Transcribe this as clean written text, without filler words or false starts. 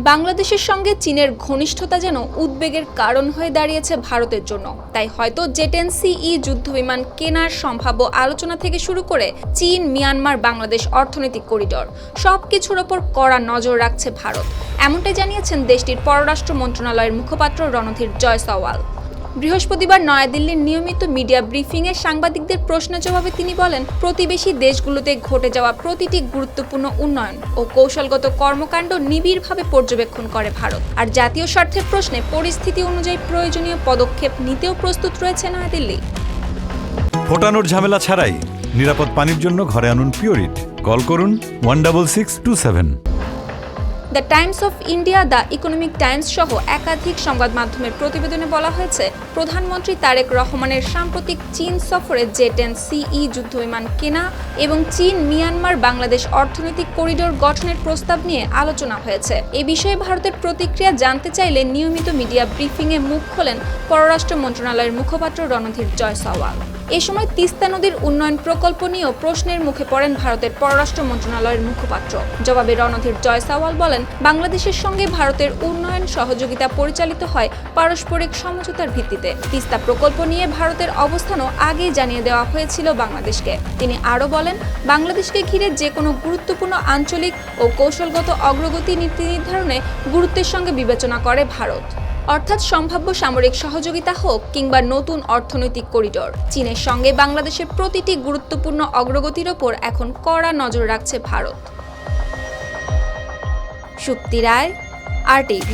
বাংলাদেশের সঙ্গে চীনের ঘনিষ্ঠতা যেন উদ্বেগের কারণ হয়ে দাঁড়িয়েছে ভারতের জন্য। তাই হয়তো জেট-10CE যুদ্ধবিমান কেনার সম্ভাব্য আলোচনা থেকে শুরু করে চীন, মিয়ানমার, বাংলাদেশ অর্থনৈতিক করিডোর সবকিছুর ওপর কড়া নজর রাখছে ভারত। এমনটাই জানিয়েছেন দেশটির পররাষ্ট্র মন্ত্রণালয়ের মুখপাত্র রণধীর জয়সওয়াল। বৃহস্পতিবার নয়াদিল্লির নিয়মিত মিডিয়া ব্রিফিংয়ে সাংবাদিকদের প্রশ্নের জবাবে তিনি বলেন, প্রতিবেশী দেশগুলোতে ঘটে যাওয়া প্রতিটি গুরুত্বপূর্ণ উন্নয়ন ও কৌশলগত কর্মকাণ্ড নিবিড়ভাবে পর্যবেক্ষণ করে ভারত। আর জাতীয় স্বার্থের প্রশ্নে পরিস্থিতি অনুযায়ী প্রয়োজনীয় পদক্ষেপ নিতেও প্রস্তুত রয়েছে নয়াদিল্লি। ফোটানোর ঝামেলা ছাড়াই নিরাপদ পানির জন্য ঘরে আনুন পিওরিট। কল করুন 16627। The Times of India, the economic Times সহ একাধিক সংবাদ মাধ্যমের প্রতিবেদনে বলা হয়েছে, প্রধানমন্ত্রী তারেক রহমানের সাম্প্রতিক চীন সফরে জেট-10CE যুদ্ধবিমান কেনা এবং চীন, মিয়ানমার, বাংলাদেশ অর্থনৈতিক করিডোর গঠনের প্রস্তাব নিয়ে আলোচনা হয়েছে। এ বিষয়ে ভারতের প্রতিক্রিয়া জানতে চাইলে নিয়মিত মিডিয়া ব্রিফিংয়ে মুখ খোলেন পররাষ্ট্র মন্ত্রণালয়ের মুখপাত্র রণধীর জয়সওয়াল। এ সময় তিস্তা নদীর উন্নয়ন প্রকল্প নিয়েও প্রশ্নের মুখে পড়েন ভারতের পররাষ্ট্র মন্ত্রণালয়ের মুখপাত্র। জবাবে রণধীর জয়সওয়াল বলেন, বাংলাদেশের সঙ্গে ভারতের উন্নয়ন সহযোগিতা পরিচালিত হয় পারস্পরিক সমঝোতার ভিত্তিতে। তিস্তা প্রকল্প নিয়ে ভারতের অবস্থানও আগেই জানিয়ে দেওয়া হয়েছিল বাংলাদেশকে। তিনি আরও বলেন, বাংলাদেশকে ঘিরে যে কোনো গুরুত্বপূর্ণ আঞ্চলিক ও কৌশলগত অগ্রগতি নীতি নির্ধারণে গুরুত্বের সঙ্গে বিবেচনা করে ভারত। অর্থাৎ সম্ভাব্য সামরিক সহযোগিতা হোক কিংবা নতুন অর্থনৈতিক করিডোর, চীনের সঙ্গে বাংলাদেশের প্রতিটি গুরুত্বপূর্ণ অগ্রগতির ওপর এখন কড়া নজর রাখছে ভারত। সুপ্তি রায়, RTV।